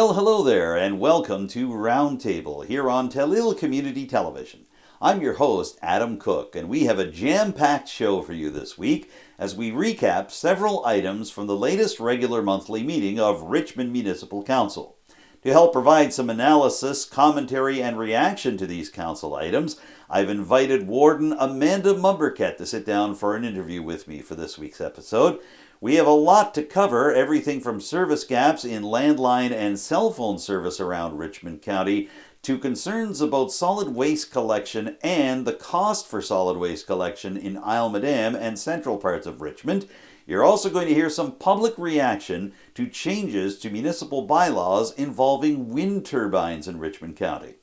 Well, hello there, and welcome to Roundtable here on Cellular Community Television. I'm your host, Adam Cook, and we have a jam-packed show for you this week as we recap several items from the latest regular monthly meeting of Richmond Municipal Council. To help provide some analysis, commentary, and reaction to these council items, I've invited Warden Amanda Mombourquette to sit down for an interview with me for this week's episode. We have a lot to cover, everything from service gaps in landline and cell phone service around Richmond County to concerns about solid waste collection and the cost for solid waste collection in Isle Madame and central parts of Richmond. You're also going to hear some public reaction to changes to municipal bylaws involving wind turbines in Richmond County.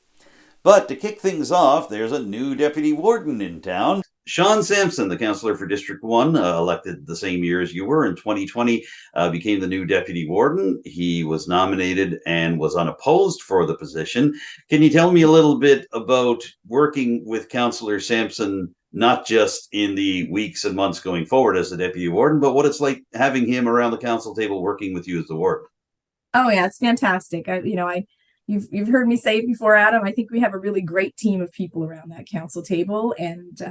But to kick things off, there's a new deputy warden in town. Shawn Samson, the councillor for District 1, elected the same year as you were in 2020, became the new deputy warden. He was nominated and was unopposed for the position. Can you tell me a little bit about working with Councillor Samson, not just in the weeks and months going forward as the deputy warden, but what it's like having him around the council table working with you as the warden? Oh yeah, it's fantastic. You've heard me say it before, Adam. I think we have a really great team of people around that council table, and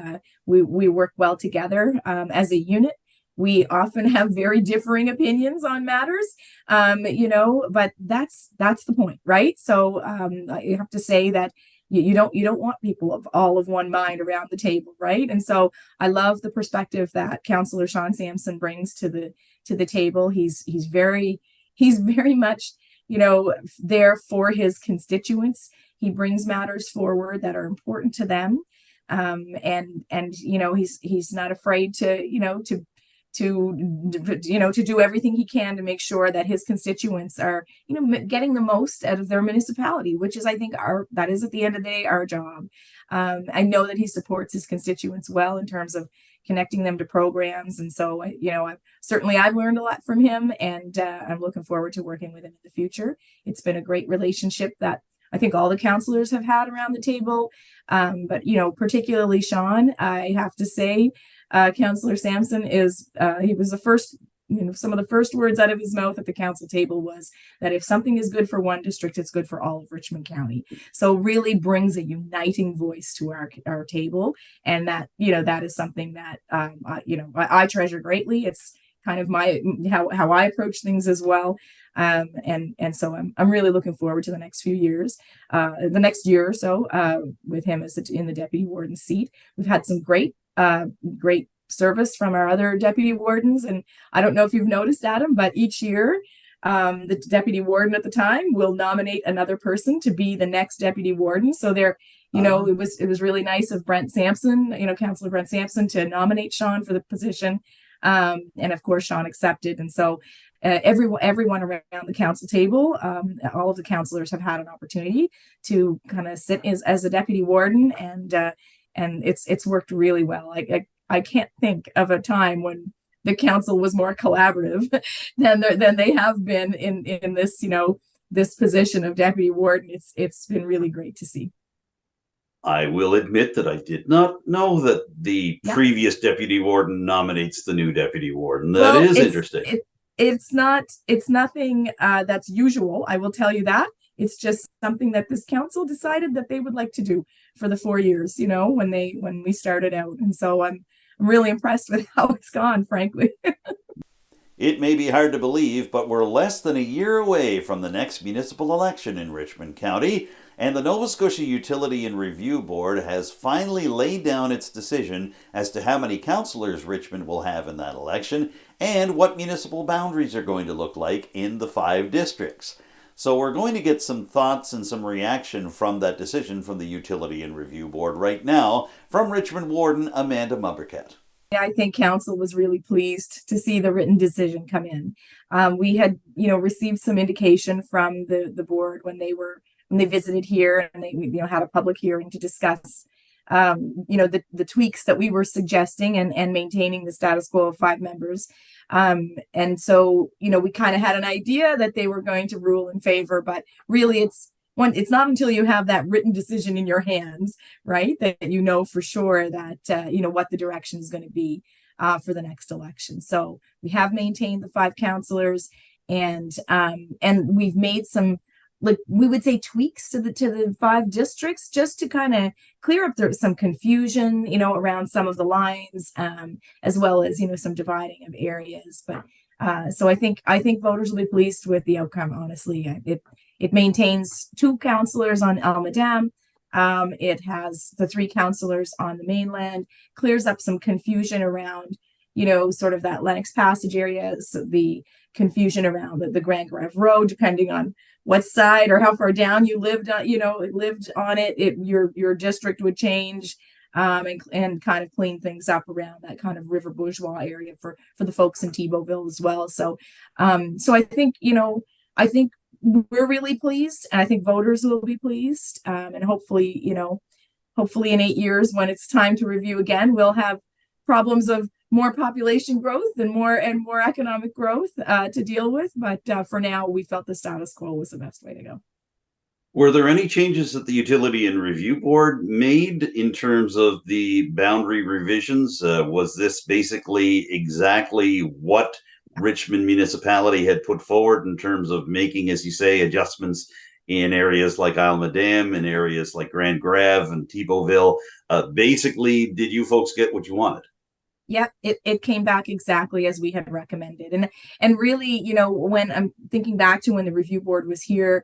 we work well together as a unit. We often have very differing opinions on matters, but that's the point, right? So I have to say that you don't want people of all of one mind around the table, right? And so I love the perspective that Councillor Shawn Samson brings to the table. He's very much there for his constituents. He brings matters forward that are important to them, and he's not afraid to do everything he can to make sure that his constituents are getting the most out of their municipality, which is, I think, that is at the end of the day our job. I know that he supports his constituents well in terms of connecting them to programs, and so I've learned a lot from him, and I'm looking forward to working with him in the future. It's been a great relationship that I think all the councillors have had around the table, but particularly Shawn, I have to say. Councillor Samson he was the first, some of the first words out of his mouth at the council table was that if something is good for one district, it's good for all of Richmond County. So really brings a uniting voice to our table. And that is something that, I treasure greatly. It's kind of how I approach things as well. And so I'm really looking forward to the next few years, the next year or so, with him in the deputy warden seat. We've had some great service from our other deputy wardens, and I don't know if you've noticed, Adam, but each year the deputy warden at the time will nominate another person to be the next deputy warden. So it was really nice of Brent Samson, Councillor Brent Samson, to nominate Shawn for the position, and of course Shawn accepted. And so everyone around the council table, all of the councillors have had an opportunity to kind of sit as a deputy warden, and it's worked really well. I can't think of a time when the council was more collaborative than they have been in this this position of deputy warden. It's been really great to see. I will admit that I did not know that the previous deputy warden nominates the new deputy warden. That is interesting. It's nothing that's usual. I will tell you that. It's just something that this council decided that they would like to do for the 4 years, when we started out. And so I'm really impressed with how it's gone, frankly. It may be hard to believe, but we're less than a year away from the next municipal election in Richmond County, and the Nova Scotia Utility and Review Board has finally laid down its decision as to how many councillors Richmond will have in that election and what municipal boundaries are going to look like in the 5 districts. So we're going to get some thoughts and some reaction from that decision from the Utility and Review Board right now from Richmond Warden Amanda Mombourquette. Yeah, I think council was really pleased to see the written decision come in. We had, received some indication from the board when they visited here, and they had a public hearing to discuss the tweaks that we were suggesting and maintaining the status quo of 5 members. And so, we kind of had an idea that they were going to rule in favor, but really it's not until you have that written decision in your hands, right, that for sure that, what the direction is going to be for the next election. So we have maintained the 5 councillors, and we've made some like we would say tweaks to the 5 districts, just to kind of clear up some confusion, around some of the lines, as well as some dividing of areas. But so I think voters will be pleased with the outcome. Honestly, it maintains 2 councillors on Almadam. It has the 3 councillors on the mainland, clears up some confusion around, sort of that Lennox Passage area, so the confusion around the Grand Grave Road, depending on what side or how far down you lived on, lived on it, your district would change, and kind of clean things up around that kind of River Bourgeois area for the folks in Thibaultville as well. So, so I think, I think we're really pleased, and I think voters will be pleased, and hopefully, hopefully in 8 years, when it's time to review again, we'll have problems of more population growth and more economic growth to deal with. But for now, we felt the status quo was the best way to go. Were there any changes that the Utility and Review Board made in terms of the boundary revisions? Was this basically exactly what Richmond Municipality had put forward in terms of making, as you say, adjustments in areas like Almadam, in areas like Grand Grave and Thibaultville? Basically, did you folks get what you wanted? Yeah, it came back exactly as we had recommended. And really, when I'm thinking back to when the review board was here,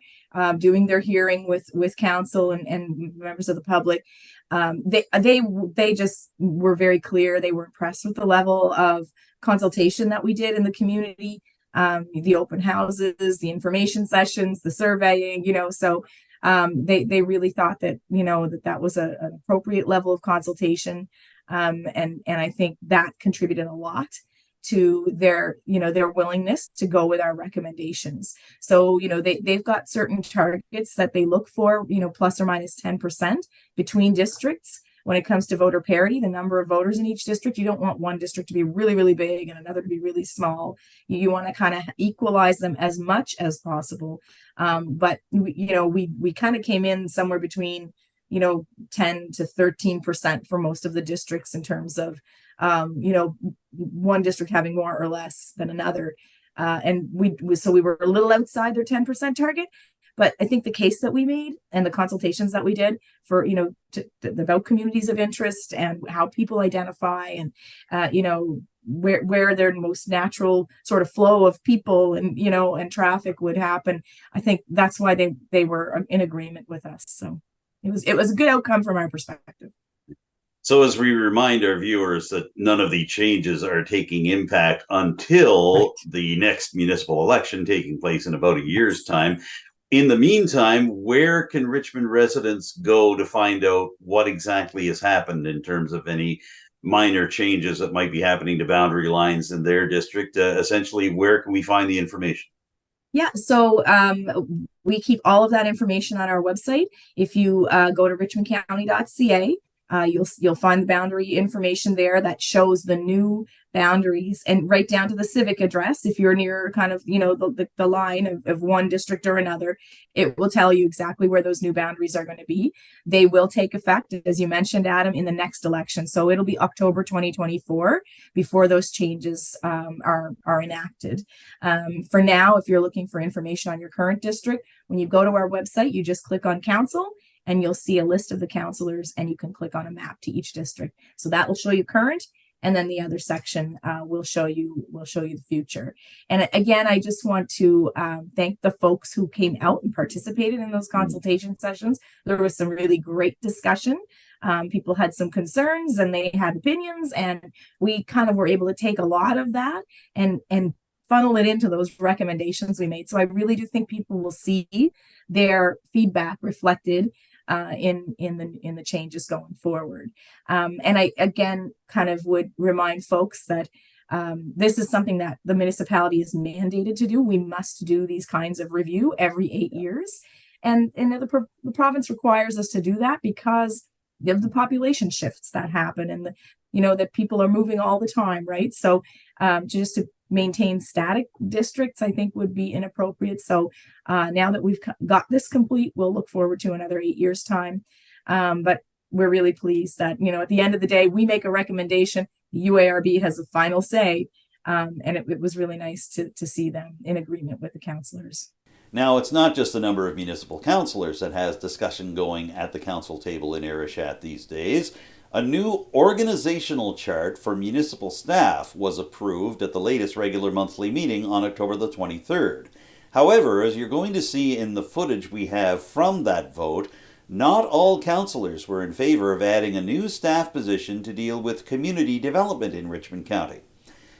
doing their hearing with council and members of the public, they just were very clear. They were impressed with the level of consultation that we did in the community, the open houses, the information sessions, the surveying, so they really thought that, that was an appropriate level of consultation. And I think that contributed a lot to their willingness to go with our recommendations. So, they've got certain targets that they look for, plus or minus 10% between districts. When it comes to voter parity, the number of voters in each district, you don't want one district to be really, really big and another to be really small. You want to kind of equalize them as much as possible. But we kind of came in somewhere between 10 to 13% for most of the districts in terms of, one district having more or less than another. And we were a little outside their 10% target. But I think the case that we made and the consultations that we did for, about communities of interest and how people identify and, where their most natural sort of flow of people and, and traffic would happen. I think that's why they were in agreement with us. So it was a good outcome from our perspective. So as we remind our viewers that none of the changes are taking impact until the next municipal election taking place in about a year's time. In the meantime, where can Richmond residents go to find out what exactly has happened in terms of any minor changes that might be happening to boundary lines in their district? Essentially, where can we find the information? Yeah, so we keep all of that information on our website. If you go to richmondcounty.ca, you'll find the boundary information there that shows the new boundaries, and right down to the civic address. If you're near kind of the line of one district or another, it will tell you exactly where those new boundaries are going to be. They will take effect, as you mentioned, Adam, in the next election. So it'll be October 2024 before those changes are enacted. For now, if you're looking for information on your current district, when you go to our website, you just click on council and you'll see a list of the councillors, and you can click on a map to each district. So that will show you current, and then the other section will show you the future. And again, I just want to thank the folks who came out and participated in those consultation sessions. There was some really great discussion. People had some concerns and they had opinions, and we kind of were able to take a lot of that and funnel it into those recommendations we made. So I really do think people will see their feedback reflected in the changes going forward. And I again kind of would remind folks that this is something that the municipality is mandated to do. We must do these kinds of review every 8 years, and the province requires us to do that because of the population shifts that happen, and that people are moving all the time, right? So just to maintain static districts, I think, would be inappropriate. So now that we've got this complete, we'll look forward to another 8 years' time. But we're really pleased that, at the end of the day, we make a recommendation. The UARB has the final say. And it was really nice to see them in agreement with the councillors. Now, it's not just the number of municipal councillors that has discussion going at the council table in Arishat these days. A new organizational chart for municipal staff was approved at the latest regular monthly meeting on October the 23rd. However, as you're going to see in the footage we have from that vote, not all councillors were in favour of adding a new staff position to deal with community development in Richmond County.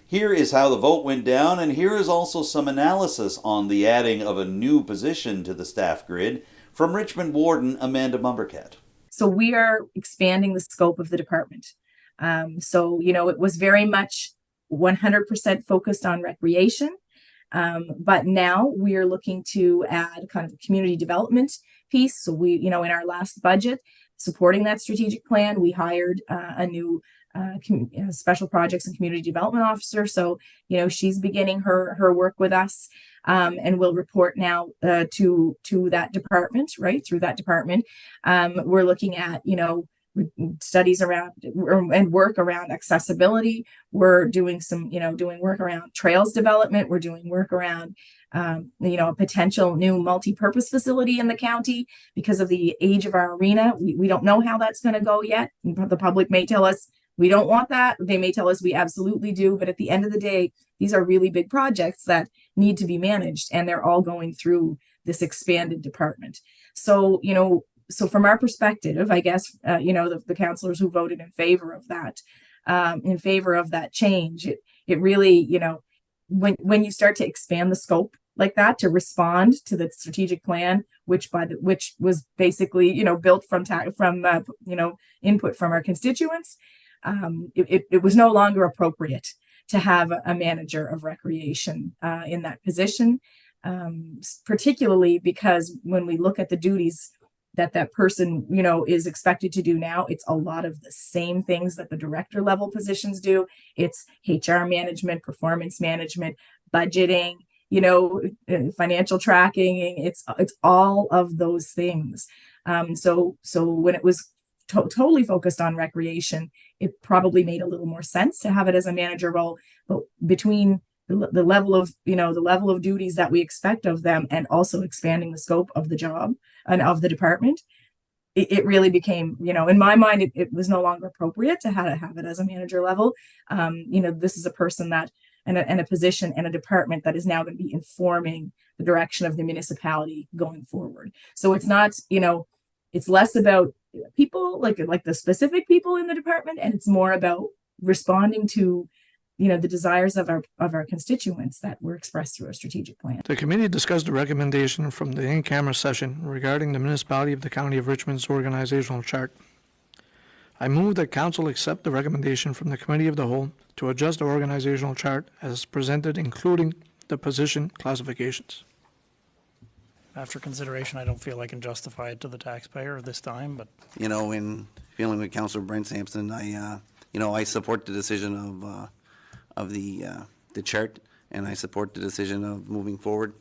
Here is how the vote went down, and here is also some analysis on the adding of a new position to the staff grid from Richmond Warden Amanda Mombourquette. So we are expanding the scope of the department. It was very much 100% focused on recreation, but now we are looking to add kind of a community development piece. So we, in our last budget, supporting that strategic plan, we hired a new special projects and community development officer. So, she's beginning her work with us, and will report now to that department, right? Through that department. We're looking at, studies around and work around accessibility. We're doing some, doing work around trails development. We're doing work around, a potential new multi-purpose facility in the county because of the age of our arena. We don't know how that's going to go yet. The public may tell us we don't want that. They may tell us we absolutely do. But at the end of the day, these are really big projects that need to be managed, and they're all going through this expanded department. So, so from our perspective, I guess, the councillors who voted in favor of that change, it really, when you start to expand the scope like that to respond to the strategic plan, which was basically, built from input from our constituents, it was no longer appropriate to have a manager of recreation in that position, particularly because when we look at the duties that person, is expected to do now, it's a lot of the same things that the director level positions do. It's HR management, performance management, budgeting, financial tracking. It's all of those things. So when it was totally focused on recreation, it probably made a little more sense to have it as a manager role. But between the level of duties that we expect of them and also expanding the scope of the job and of the department, it really became, in my mind, it was no longer appropriate to have it as a manager level. This is a person that and a position and a department that is now going to be informing the direction of the municipality going forward. So it's not, it's less about people like the specific people in the department, and it's more about responding to the desires of our constituents that were expressed through a strategic plan. The committee discussed a recommendation from the in-camera session regarding the municipality of the County of Richmond's organizational chart. I move that council accept the recommendation from the committee of the whole to adjust the organizational chart as presented, including the position classifications. After consideration, I don't feel I can justify it to the taxpayer this time, but in feeling with Councillor Brent Samson, I support the decision of the chart, and I support the decision of moving forward.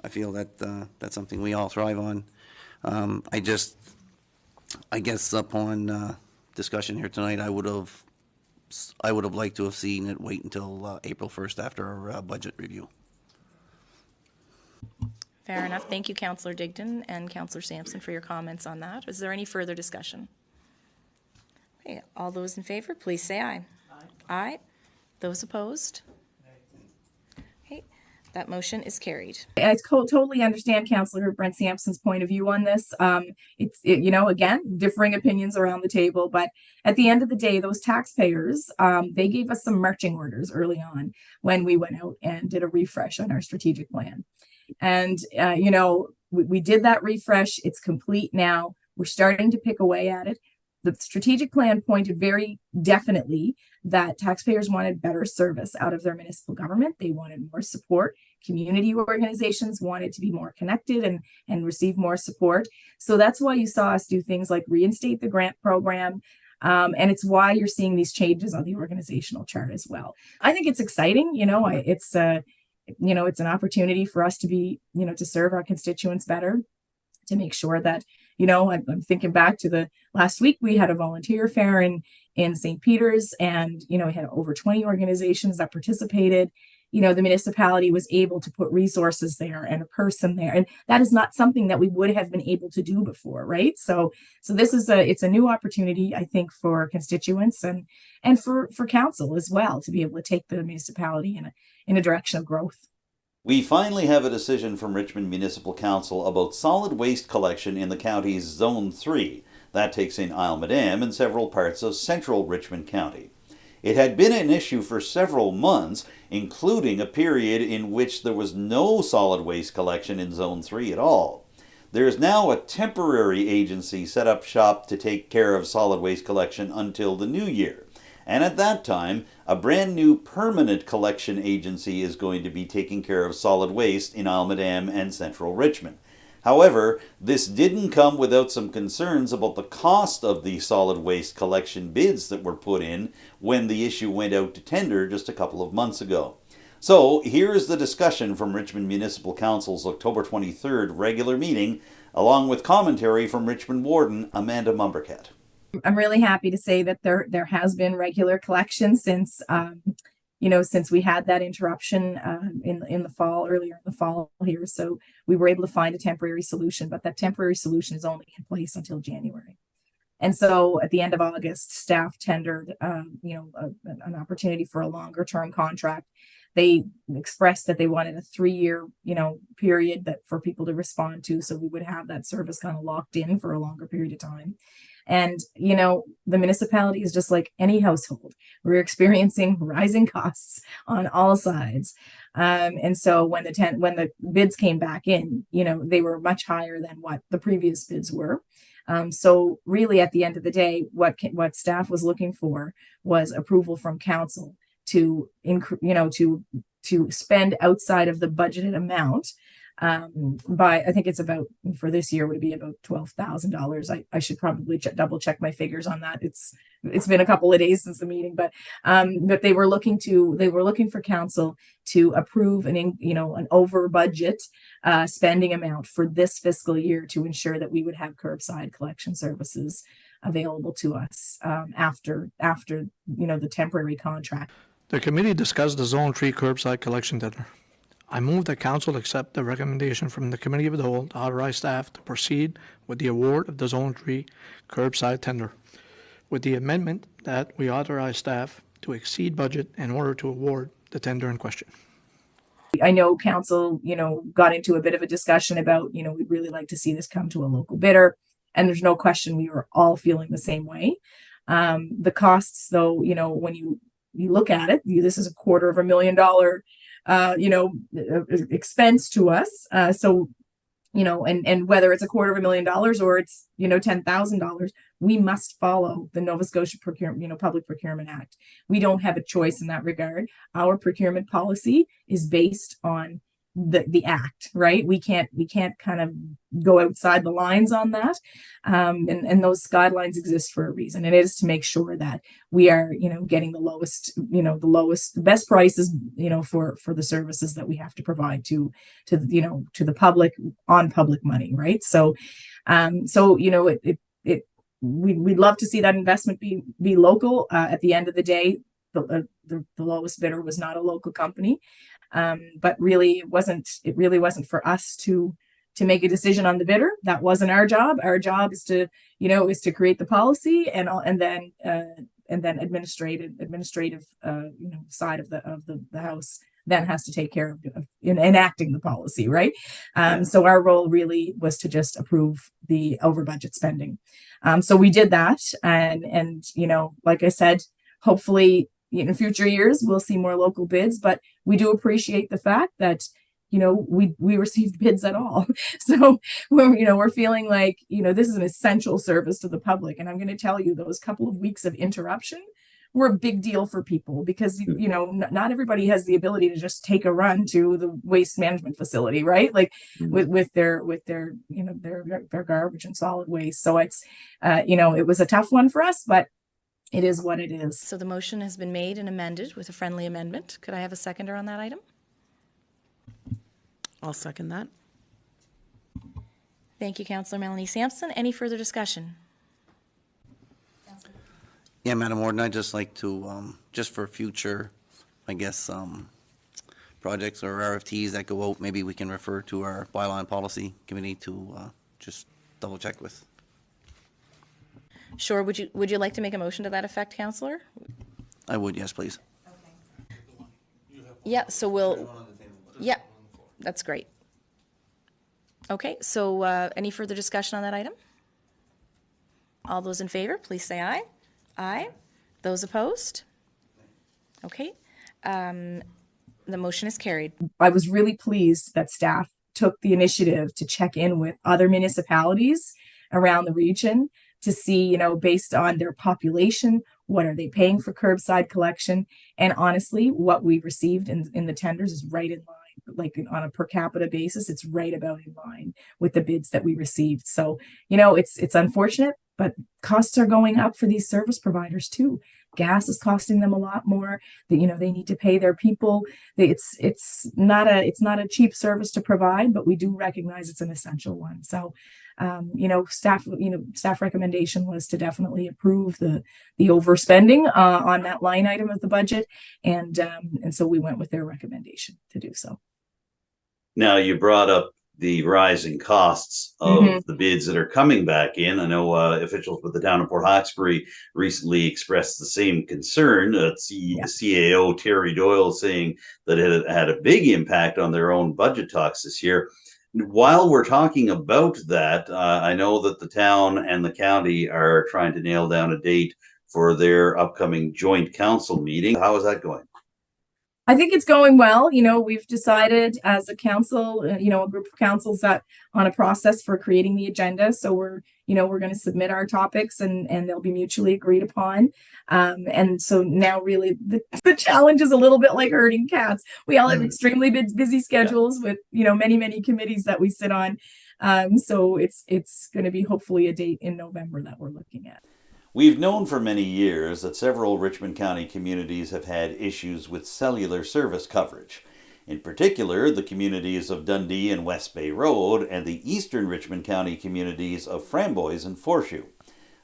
I feel that that's something we all thrive on. I guess upon discussion here tonight, I would have liked to have seen it wait until April 1st after our budget review. Fair enough. Thank you, Councillor Digdon and Councillor Samson, for your comments on that. Is there any further discussion? Okay, all those in favor, please say aye. Aye. Aye. Those opposed? Okay, that motion is carried. I totally understand Councillor Brent Sampson's point of view on this. Again, differing opinions around the table, but at the end of the day, those taxpayers, they gave us some marching orders early on when we went out and did a refresh on our strategic plan. And, we did that refresh. It's complete now. We're starting to pick away at it. The strategic plan pointed very definitely that taxpayers wanted better service out of their municipal government. They wanted more support. Community organizations wanted to be more connected and receive more support. So that's why you saw us do things like reinstate the grant program. And it's why you're seeing these changes on the organizational chart as well. I think it's exciting. It's an opportunity for us to be, to serve our constituents better, to make sure that, I'm thinking back to the last week, we had a volunteer fair in St. Peter's, and, we had over 20 organizations that participated. the municipality was able to put resources there and a person there. And that is not something that we would have been able to do before, right? So this is it's a new opportunity, I think, for constituents and for council as well, to be able to take the municipality in a direction of growth. We finally have a decision from Richmond Municipal Council about solid waste collection in the county's Zone 3. That takes in Isle Madame and several parts of central Richmond County. It had been an issue for several months, including a period in which there was no solid waste collection in Zone 3 at all. There is now a temporary agency set up shop to take care of solid waste collection until the new year. And at that time, a brand new permanent collection agency is going to be taking care of solid waste in Isle Madame and central Richmond. However, this didn't come without some concerns about the cost of the solid waste collection bids that were put in when the issue went out to tender just a couple of months ago. So here is the discussion from Richmond Municipal Council's October 23rd regular meeting, along with commentary from Richmond Warden Amanda Mombourquette. I'm really happy to say that there has been regular collection since since we had that interruption in the fall, earlier in the fall here. So we were able to find a temporary solution, but that temporary solution is only in place until January. And so at the end of August, staff tendered an opportunity for a longer term contract. They expressed that they wanted a 3-year period that for people to respond to, so we would have that service kind of locked in for a longer period of time. And, the municipality is just like any household. We're experiencing rising costs on all sides. And so when the bids came back in, they were much higher than what the previous bids were. So really at the end of the day, what staff was looking for was approval from council to spend outside of the budgeted amount by, I think it's about, for this year would be about $12,000. I should probably double check my figures on that. It's been a couple of days since the meeting, but they were looking for council to approve an over budget spending amount for this fiscal year to ensure that we would have curbside collection services available to us after the temporary contract. The committee discussed the Zone 3 curbside collection tender. I move that council accept the recommendation from the Committee of the Whole to authorize staff to proceed with the award of the Zone 3 curbside tender, with the amendment that we authorize staff to exceed budget in order to award the tender in question. I know council, got into a bit of a discussion about, we'd really like to see this come to a local bidder. And there's no question we were all feeling the same way. The costs, though, when you look at it, this is $250,000 expense to us. So, and whether it's $250,000 or it's, $10,000, we must follow the Nova Scotia Public Procurement Act. We don't have a choice in that regard. Our procurement policy is based on the act, right? We can't kind of go outside the lines on that. And those guidelines exist for a reason. And it is to make sure that we are, getting the best prices, for the services that we have to provide to the public on public money, right? So we'd love to see that investment be local. At the end of the day, the lowest bidder was not a local company. But really it wasn't for us to make a decision on the bidder. That wasn't our job. Our job is to create the policy and then administrative side of the house then has to take care of enacting the policy, right? So our role really was to just approve the over budget spending. So we did that, and like I said, hopefully in future years we'll see more local bids, but we do appreciate the fact that we received bids at all. So we're feeling like this is an essential service to the public. And I'm going to tell you, those couple of weeks of interruption were a big deal for people because not everybody has the ability to just take a run to the waste management facility, right? Like with their garbage and solid waste. So it's it was a tough one for us, but it is what it is. So the motion has been made and amended with a friendly amendment. Could I have a seconder on that item? I'll second that. Thank you, Councillor Melanie Samson. Any further discussion? Yeah, Madam Warden, I'd just like to, just for future, I guess, projects or RFTs that go out, maybe we can refer to our bylaw and policy committee to just double check with. Sure. Would you like to make a motion to that effect, Councillor? I would, yes, please. Yeah, so we'll, yeah, that's great. Okay, so any further discussion on that item? All those in favor, please say aye. Aye. Those opposed? Okay, the motion is carried. I was really pleased that staff took the initiative to check in with other municipalities around the region to see, you know, based on their population, what are they paying for curbside collection? And honestly, what we received in the tenders is right in line, like on a per capita basis, it's right about in line with the bids that we received. So, you know, it's unfortunate, but costs are going up for these service providers too. Gas is costing them a lot more. That, you know, they need to pay their people. It's not a cheap service to provide, but we do recognize it's an essential one. So, you know, staff recommendation was to definitely approve the overspending on that line item of the budget, and so we went with their recommendation to do so. Now, you brought up the rising costs of the bids that are coming back in. I know officials with the town of Port Hawkesbury recently expressed the same concern. CAO Terry Doyle saying that it had a big impact on their own budget talks this year. While we're talking about that, I know that the town and the county are trying to nail down a date for their upcoming joint council meeting. How is that going? I think it's going well. You know, we've decided as a council, you know, a group of councils that on a process for creating the agenda. So we're going to submit our topics and they'll be mutually agreed upon. And so now really the challenge is a little bit like herding cats. We all have extremely busy schedules with, you know, many committees that we sit on. So it's going to be hopefully a date in November that we're looking at. We've known for many years that several Richmond County communities have had issues with cellular service coverage. In particular, the communities of Dundee and West Bay Road and the eastern Richmond County communities of Framboise and Forshoe.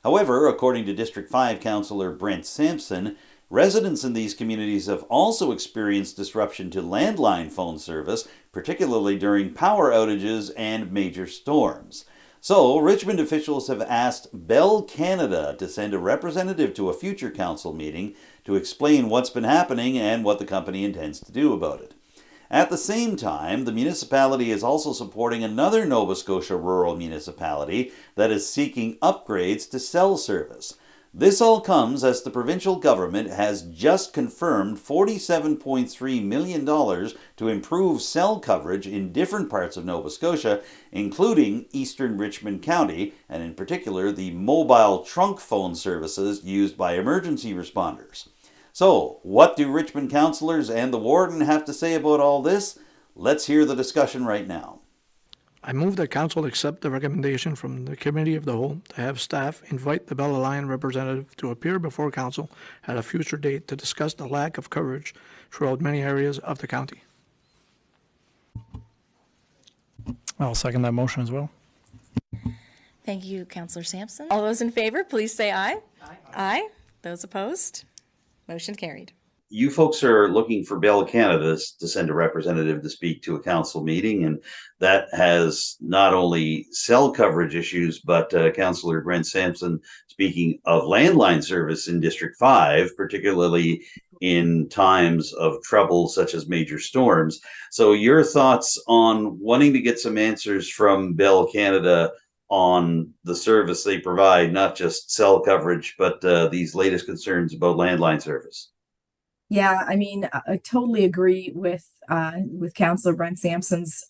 However, according to District 5 Councillor Brent Samson, residents in these communities have also experienced disruption to landline phone service, particularly during power outages and major storms. So, Richmond officials have asked Bell Canada to send a representative to a future council meeting to explain what's been happening and what the company intends to do about it. At the same time, the municipality is also supporting another Nova Scotia rural municipality that is seeking upgrades to cell service. This all comes as the provincial government has just confirmed $47.3 million to improve cell coverage in different parts of Nova Scotia, including eastern Richmond County, and in particular the mobile trunk phone services used by emergency responders. So, what do Richmond councillors and the warden have to say about all this? Let's hear the discussion right now. I move that council accept the recommendation from the Committee of the Whole to have staff invite the Bell Alliance representative to appear before council at a future date to discuss the lack of coverage throughout many areas of the county. I'll second that motion as well. Thank you, Councillor Samson. All those in favor, please say aye. Aye. Aye. Those opposed? Motion carried. You folks are looking for Bell Canada to send a representative to speak to a council meeting, and that has not only cell coverage issues, but Councillor Brent Samson speaking of landline service in District 5, particularly in times of trouble such as major storms. So your thoughts on wanting to get some answers from Bell Canada on the service they provide, not just cell coverage, but these latest concerns about landline service? Yeah, I mean, I totally agree with Councillor Brent Samson's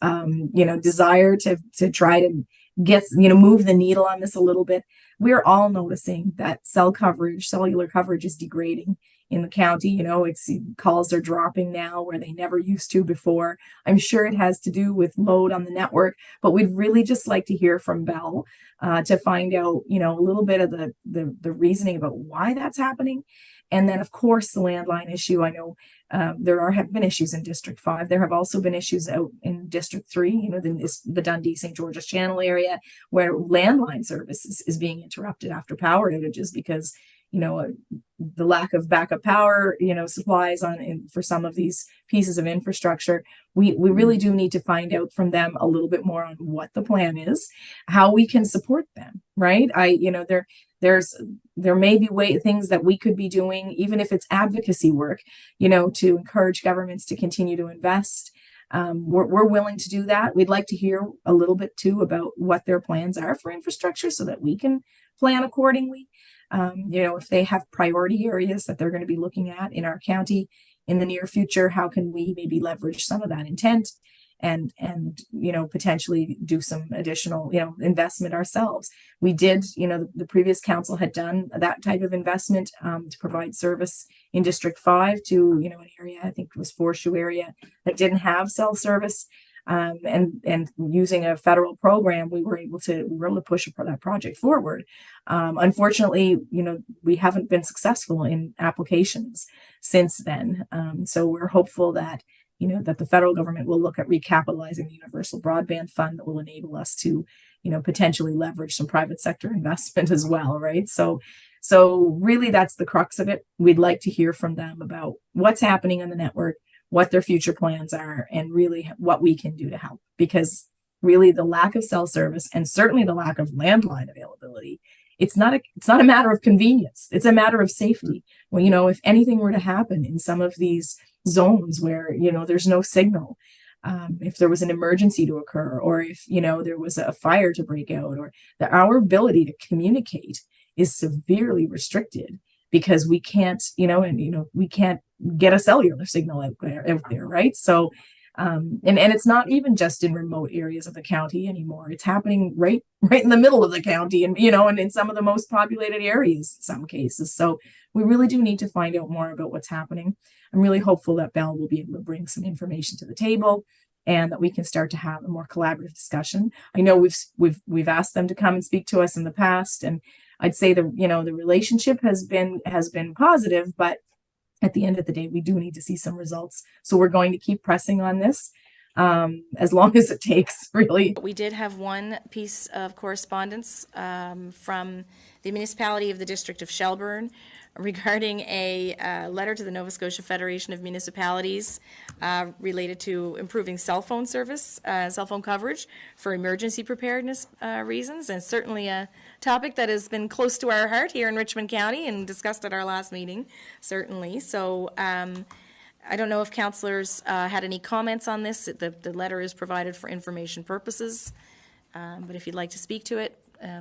desire to try to get move the needle on this a little bit. We're all noticing that cellular coverage is degrading in the county. You know, calls are dropping now where they never used to before. I'm sure it has to do with load on the network, but we'd really just like to hear from Bell to find out, a little bit of the reasoning about why that's happening. And then, of course, the landline issue. I know have been issues in District 5. There have also been issues out in District 3, the Dundee, St. George's Channel area, where landline service is being interrupted after power outages because, the lack of backup power, supplies for some of these pieces of infrastructure. We really do need to find out from them a little bit more on what the plan is, how we can support them, right? There may be things that we could be doing, even if it's advocacy work, to encourage governments to continue to invest. We're willing to do that. We'd like to hear a little bit too about what their plans are for infrastructure so that we can plan accordingly. If they have priority areas that they're going to be looking at in our county in the near future, how can we maybe leverage some of that intent and potentially do some additional, investment ourselves. We did, the previous council had done that type of investment to provide service in District 5 to, an area, I think it was Forshoe area, that didn't have cell service. And using a federal program, we were able to push that project forward. Unfortunately, we haven't been successful in applications since then. So we're hopeful that, that the federal government will look at recapitalizing the Universal Broadband Fund that will enable us to, potentially leverage some private sector investment as well, right? So really that's the crux of it. We'd like to hear from them about what's happening on the network, what their future plans are, and really what we can do to help. Because really the lack of cell service and certainly the lack of landline availability, it's not a matter of convenience. It's a matter of safety. Well, if anything were to happen in some of these zones where, there's no signal, if there was an emergency to occur, or if, there was a fire to break out, or our ability to communicate is severely restricted because we can't, we can't get a cellular signal out there, right? So, and it's not even just in remote areas of the county anymore. It's happening right in the middle of the county, and and in some of the most populated areas in some cases. So we really do need to find out more about what's happening. I'm really hopeful that Bell will be able to bring some information to the table, and that we can start to have a more collaborative discussion. I know we've asked them to come and speak to us in the past, and I'd say the relationship has been positive, but at the end of the day, we do need to see some results. So we're going to keep pressing on this as long as it takes, really. We did have one piece of correspondence from the municipality of the District of Shelburne regarding a letter to the Nova Scotia Federation of Municipalities related to improving cell phone service, cell phone coverage for emergency preparedness reasons, and certainly a topic that has been close to our heart here in Richmond County and discussed at our last meeting, certainly. So I don't know if councillors had any comments on this. The letter is provided for information purposes, but if you'd like to speak to it,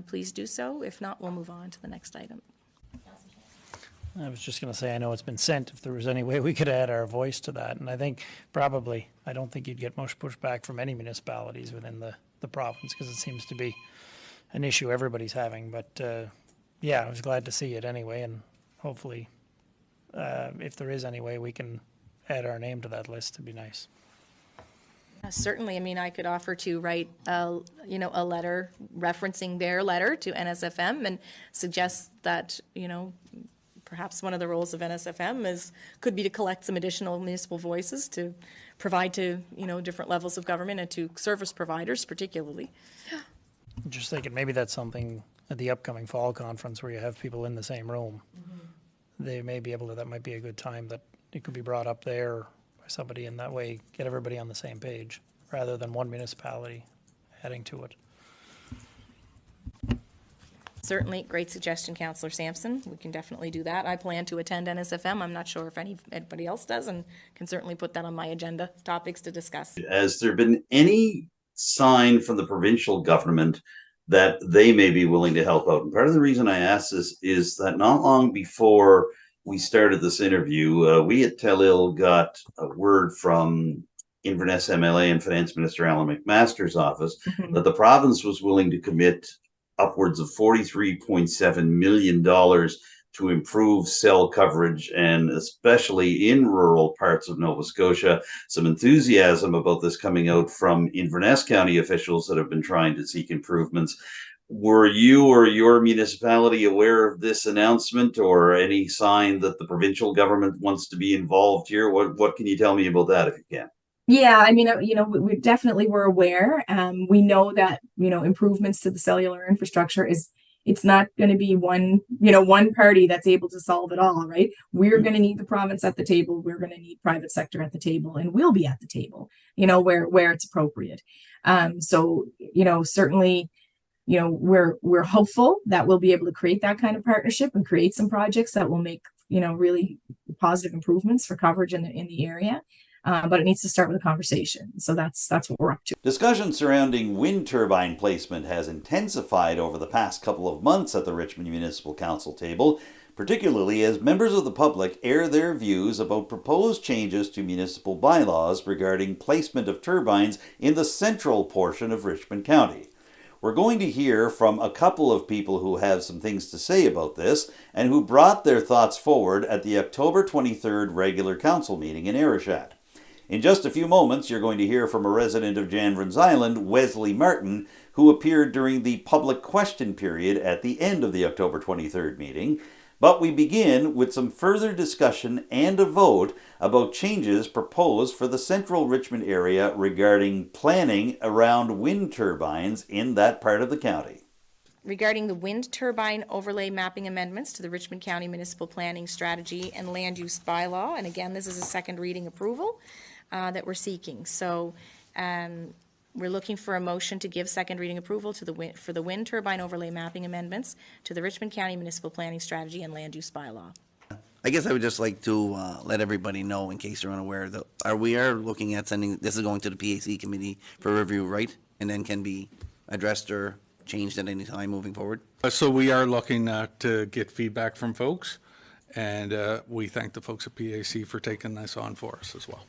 please do so. If not, we'll move on to the next item. I was just going to say, I know it's been sent, if there was any way we could add our voice to that. And I think probably, I don't think you'd get much pushback from any municipalities within the province, because it seems to be an issue everybody's having. But yeah, I was glad to see it anyway. And hopefully, if there is any way we can add our name to that list, it'd be nice. Certainly. I mean, I could offer to write, a letter referencing their letter to NSFM and suggest that, perhaps one of the roles of NSFM could be to collect some additional municipal voices to provide to, different levels of government and to service providers particularly. Just thinking maybe that's something at the upcoming fall conference where you have people in the same room. Mm-hmm. They may be able to, that might be a good time that it could be brought up there by somebody, in that way get everybody on the same page rather than one municipality adding to it. Certainly, great suggestion, Councillor Samson. We can definitely do that. I plan to attend NSFM. I'm not sure if anybody else does, and can certainly put that on my agenda, topics to discuss. Has there been any sign from the provincial government that they may be willing to help out? And part of the reason I ask this is that not long before we started this interview, we at Tellil got a word from Inverness MLA and Finance Minister Alan McMaster's office that the province was willing to commit upwards of $43.7 million to improve cell coverage, and especially in rural parts of Nova Scotia. Some enthusiasm about this coming out from Inverness County officials that have been trying to seek improvements. Were you or your municipality aware of this announcement, or any sign that the provincial government wants to be involved here? What can you tell me about that, if you can? Yeah, I mean, we definitely were aware. We know that, improvements to the cellular infrastructure is it's not going to be one party that's able to solve it all, right? We're going to need the province at the table. We're going to need private sector at the table, and we'll be at the table, where it's appropriate. So, certainly, we're hopeful that we'll be able to create that kind of partnership and create some projects that will make, really positive improvements for coverage in the area. But it needs to start with a conversation. So that's what we're up to. Discussion surrounding wind turbine placement has intensified over the past couple of months at the Richmond Municipal Council table, particularly as members of the public air their views about proposed changes to municipal bylaws regarding placement of turbines in the central portion of Richmond County. We're going to hear from a couple of people who have some things to say about this and who brought their thoughts forward at the October 23rd regular council meeting in Arishat. In just a few moments, you're going to hear from a resident of Janvrin's Island, Wesley Martin, who appeared during the public question period at the end of the October 23rd meeting. But we begin with some further discussion and a vote about changes proposed for the central Richmond area regarding planning around wind turbines in that part of the county. Regarding the wind turbine overlay mapping amendments to the Richmond County Municipal Planning Strategy and Land Use Bylaw, and again, this is a second reading approval that we're seeking. So we're looking for a motion to give second reading approval for the wind turbine overlay mapping amendments to the Richmond County Municipal Planning Strategy and Land Use Bylaw. I guess I would just like to let everybody know, in case you're unaware, that we are looking at sending, this is going to the PAC committee for review, right? And then can be addressed or changed at any time moving forward? So we are looking to get feedback from folks, and we thank the folks at PAC for taking this on for us as well.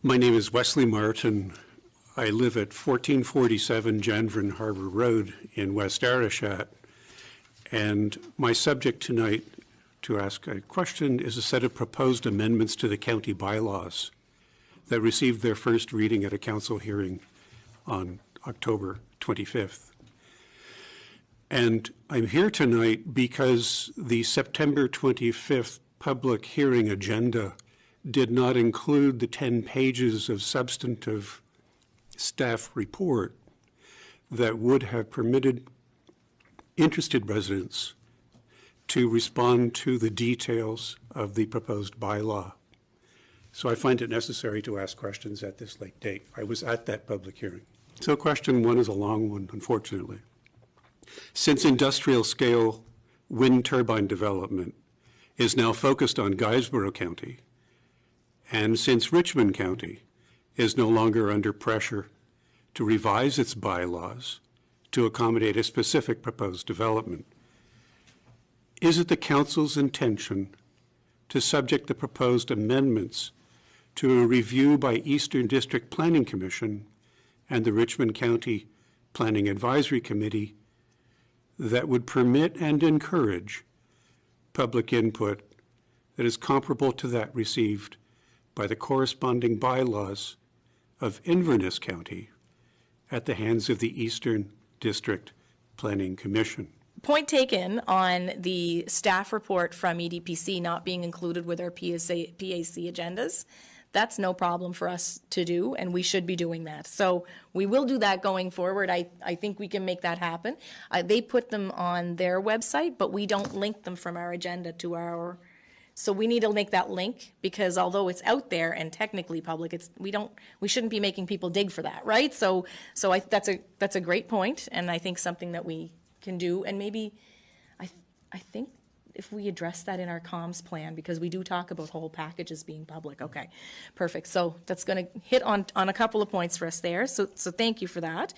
My name is Wesley Martin. I live at 1447 Janvrin Harbor Road in West Arishat, and my subject tonight to ask a question is a set of proposed amendments to the county bylaws that received their first reading at a council hearing on October 25th. And I'm here tonight because the September 25th public hearing agenda did not include the 10 pages of substantive staff report that would have permitted interested residents to respond to the details of the proposed bylaw. So I find it necessary to ask questions at this late date. I was at that public hearing. So question one is a long one, unfortunately. Since industrial scale wind turbine development is now focused on Guysborough County, and since Richmond County is no longer under pressure to revise its bylaws to accommodate a specific proposed development, is it the council's intention to subject the proposed amendments to a review by Eastern District Planning Commission and the Richmond County Planning Advisory Committee that would permit and encourage public input that is comparable to that received by the corresponding bylaws of Inverness County at the hands of the Eastern District Planning Commission? Point taken on the staff report from EDPC not being included with our PAC agendas. That's no problem for us to do, and we should be doing that. So we will do that going forward. I think we can make that happen. They put them on their website, but we don't link them from our agenda to our. So we need to make that link, because although it's out there and technically public, we shouldn't be making people dig for that, right? So that's a great point, and I think something that we can do, and maybe I think if we address that in our comms plan, because we do talk about whole packages being public. Okay, perfect. So that's going to hit on a couple of points for us there. So thank you for that.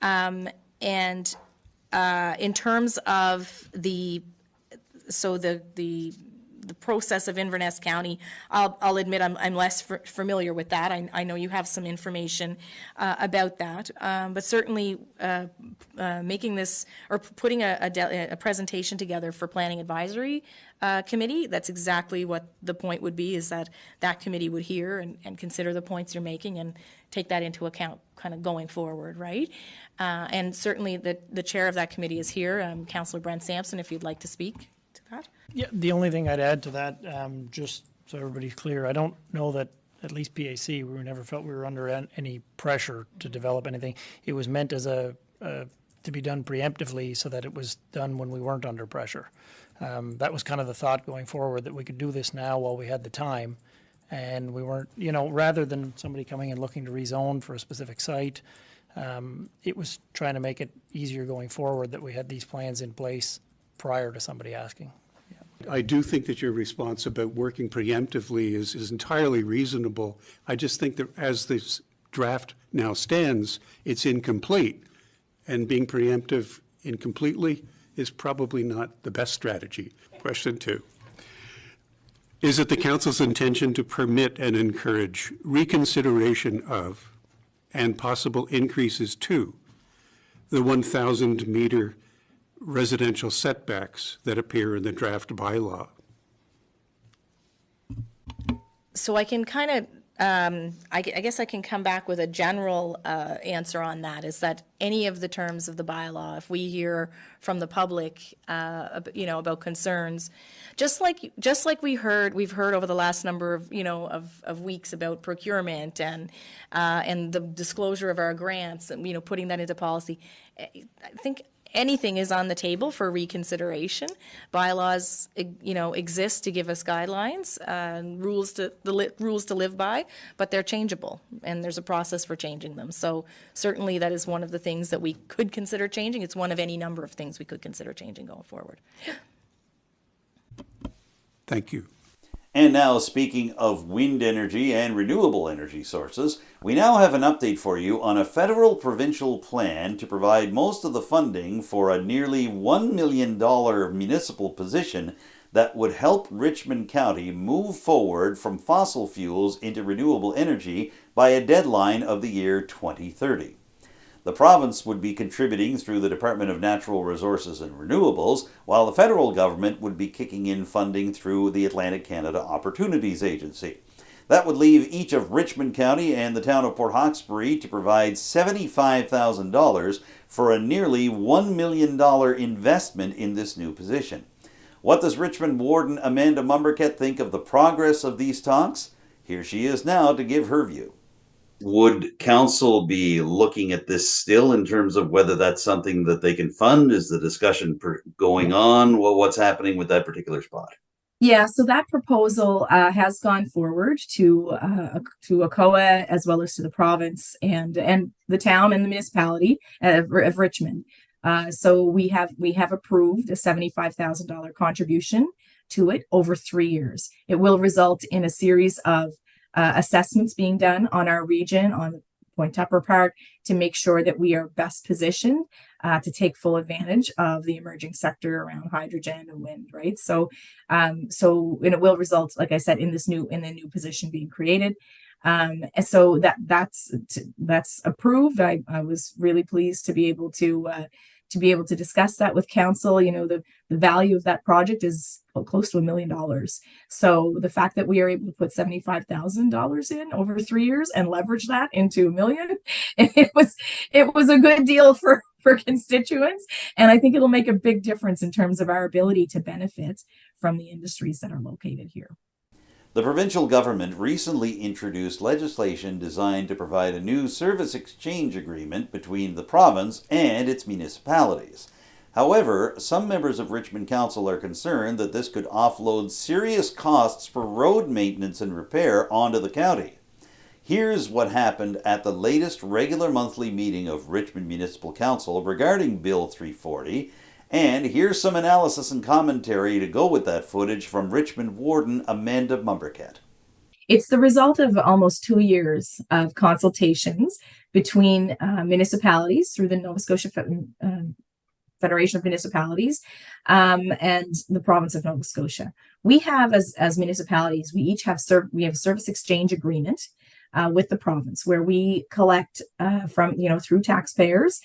And in terms of the process of Inverness County, I'll admit I'm less familiar with that. I know you have some information about that, but certainly making this or putting a presentation together for Planning Advisory Committee, that's exactly what the point would be, is that committee would hear and consider the points you're making and take that into account kind of going forward, right? And certainly the chair of that committee is here, Councillor Brent Samson, if you'd like to speak to that. Yeah, the only thing I'd add to that, just so everybody's clear, I don't know that, at least PAC, we never felt we were under any pressure to develop anything. It was meant as a to be done preemptively so that it was done when we weren't under pressure. That was kind of the thought going forward, that we could do this now while we had the time, and we weren't, you know, rather than somebody coming and looking to rezone for a specific site, it was trying to make it easier going forward that we had these plans in place prior to somebody asking. I do think that your response about working preemptively is entirely reasonable. I just think that as this draft now stands, it's incomplete, and being preemptive incompletely is probably not the best strategy. Question 2. Is it the council's intention to permit and encourage reconsideration of and possible increases to the 1,000 meter residential setbacks that appear in the draft bylaw? So I can kind of, I guess I can come back with a general answer on that, is that any of the terms of the bylaw, if we hear from the public, you know, about concerns, just like we've heard over the last number of, you know, of weeks about procurement and the disclosure of our grants, and, you know, putting that into policy, I think anything is on the table for reconsideration. Bylaws, you know, exist to give us guidelines, rules to live by, but they're changeable, and there's a process for changing them. So certainly that is one of the things that we could consider changing. It's one of any number of things we could consider changing going forward. Thank you. And now, speaking of wind energy and renewable energy sources, we now have an update for you on a federal-provincial plan to provide most of the funding for a nearly $1 million municipal position that would help Richmond County move forward from fossil fuels into renewable energy by a deadline of the year 2030. The province would be contributing through the Department of Natural Resources and Renewables, while the federal government would be kicking in funding through the Atlantic Canada Opportunities Agency. That would leave each of Richmond County and the town of Port Hawkesbury to provide $75,000 for a nearly $1 million investment in this new position. What does Richmond Warden Amanda Mombourquette think of the progress of these talks? Here she is now to give her view. Would council be looking at this still in terms of whether that's something that they can fund? Is the discussion going on? Well, what's happening with that particular spot? Yeah, so that proposal has gone forward to ACOA as well as to the province and the town and the municipality of Richmond. So we have approved a $75,000 contribution to it over 3 years. It will result in a series of assessments being done on our region, on Point Tupper Park, to make sure that we are best positioned to take full advantage of the emerging sector around hydrogen and wind, right? So, and it will result, like I said, in the new position being created. And so that's approved. I was really pleased to be able to discuss that with council. You know, the value of that project is close to $1 million. So the fact that we are able to put $75,000 in over 3 years and leverage that into $1 million, it was a good deal for constituents. And I think it'll make a big difference in terms of our ability to benefit from the industries that are located here. The provincial government recently introduced legislation designed to provide a new service exchange agreement between the province and its municipalities. However, some members of Richmond Council are concerned that this could offload serious costs for road maintenance and repair onto the county. Here's what happened at the latest regular monthly meeting of Richmond Municipal Council regarding Bill 340. And here's some analysis and commentary to go with that footage from Richmond Warden Amanda Mombourquette. It's the result of almost 2 years of consultations between municipalities through the Nova Scotia Federation of Municipalities and the province of Nova Scotia. We have, as municipalities, we each have we have a service exchange agreement with the province where we collect from, you know, through taxpayers.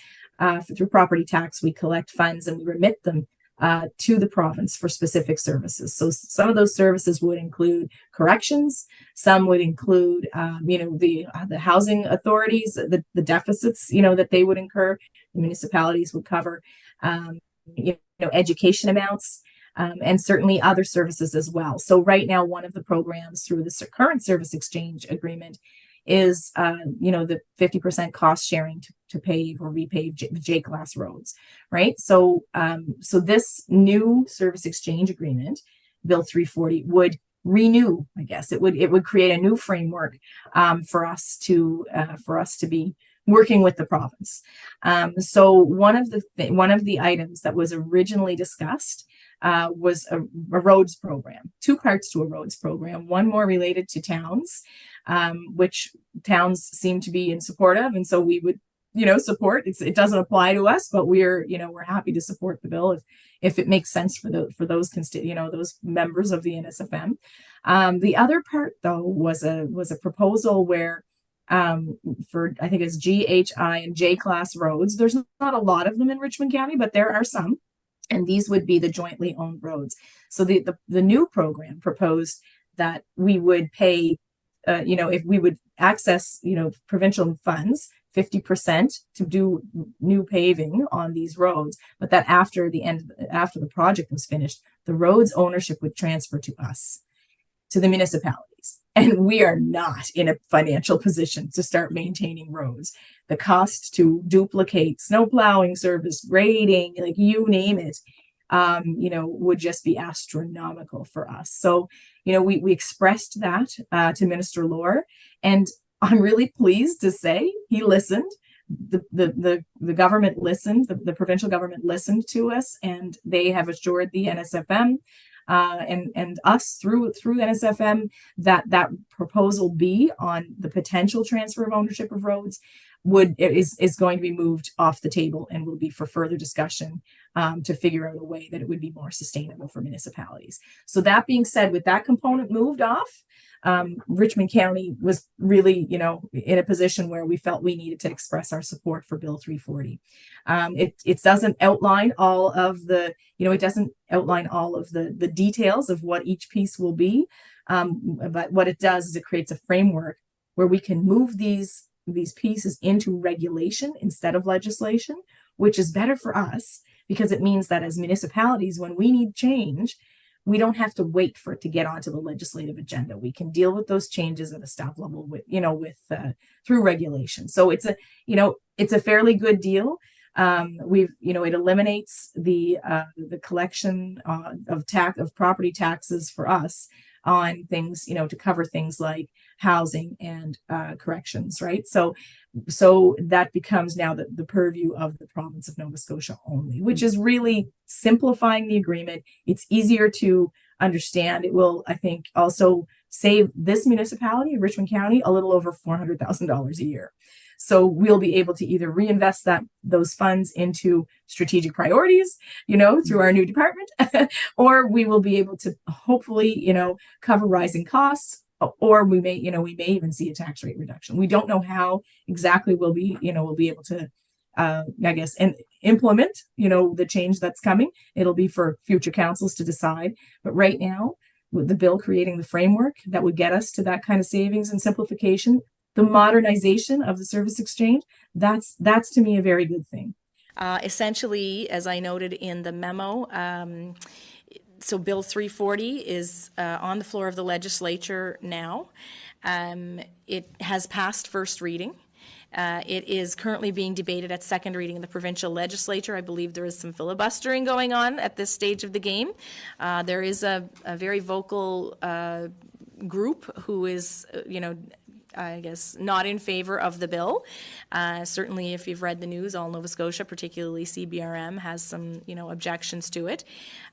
Through property tax, we collect funds and we remit them to the province for specific services. So some of those services would include corrections. Some would include, you know, the housing authorities, the deficits, you know, that they would incur. The municipalities would cover, you know, education amounts, and certainly other services as well. So right now, one of the programs through the current service exchange agreement is, the 50% cost sharing to pave or repave J-class roads, right? So, so this new service exchange agreement, Bill 340, would renew, I guess it would create a new framework for us to be working with the province. So one of the items that was originally discussed was a roads program, two parts to a roads program, one more related to towns, which towns seem to be in support of, and so we would support. It doesn't apply to us, but we're happy to support the bill if it makes sense for those those members of the NSFM. The other part, though, was a proposal where for, I think it's G, H, I, and J class roads. There's not a lot of them in Richmond County, but there are some, and these would be the jointly owned roads. So the new program proposed that we would pay, if we would access, provincial funds, 50% to do new paving on these roads, but that after the project was finished, the roads ownership would transfer to us, to the municipalities. And we are not in a financial position to start maintaining roads. The cost to duplicate snow plowing service, grading, like you name it, would just be astronomical for us. So, we expressed that to Minister Lohr, and I'm really pleased to say he listened. The government listened, the provincial government listened to us, and they have assured the NSFM and us through NSFM that proposal B on the potential transfer of ownership of roads is going to be moved off the table and will be for further discussion to figure out a way that it would be more sustainable for municipalities. So that being said, with that component moved off, Richmond County was really, in a position where we felt we needed to express our support for Bill 340. It doesn't outline all of the, the details of what each piece will be. But what it does is it creates a framework where we can move these pieces into regulation instead of legislation, which is better for us because it means that as municipalities, when we need change, we don't have to wait for it to get onto the legislative agenda. We can deal with those changes at a staff level through regulation. So it's a fairly good deal. It eliminates the collection of property taxes for us on things, to cover things like housing and corrections, right? So that becomes now the purview of the province of Nova Scotia only, which is really simplifying the agreement. It's easier to understand. It will, I think, also save this municipality, Richmond County, a little over $400,000 a year. So we'll be able to either reinvest those funds into strategic priorities, through our new department, or we will be able to hopefully, cover rising costs, or we may even see a tax rate reduction. We don't know how exactly we'll be able to, and implement, the change that's coming. It'll be for future councils to decide. But right now, with the bill creating the framework that would get us to that kind of savings and simplification, the modernization of the service exchange, that's to me a very good thing. Essentially, as I noted in the memo, so Bill 340 is on the floor of the legislature now. It has passed first reading. It is currently being debated at second reading in the provincial legislature. I believe there is some filibustering going on at this stage of the game. There is a very vocal group who is, I guess, not in favor of the bill. Certainly, if you've read the news, all Nova Scotia, particularly CBRM, has some, objections to it.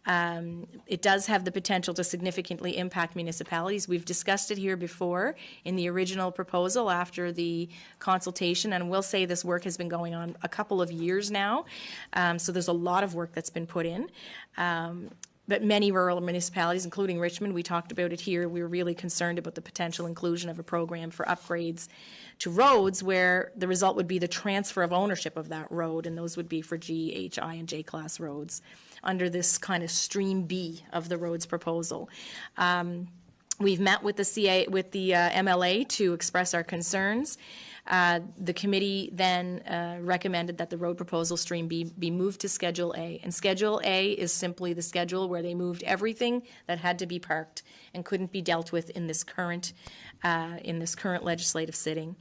It does have the potential to significantly impact municipalities. We've discussed it here before in the original proposal after the consultation, and we'll say this work has been going on a couple of years now. So there's a lot of work that's been put in. But many rural municipalities, including Richmond, we talked about it here, we were really concerned about the potential inclusion of a program for upgrades to roads where the result would be the transfer of ownership of that road, and those would be for G, H, I, and J class roads under this kind of stream B of the roads proposal. We've met with the MLA to express our concerns. The committee then recommended that the road proposal stream be moved to Schedule A. And Schedule A is simply the schedule where they moved everything that had to be parked and couldn't be dealt with in this current legislative sitting.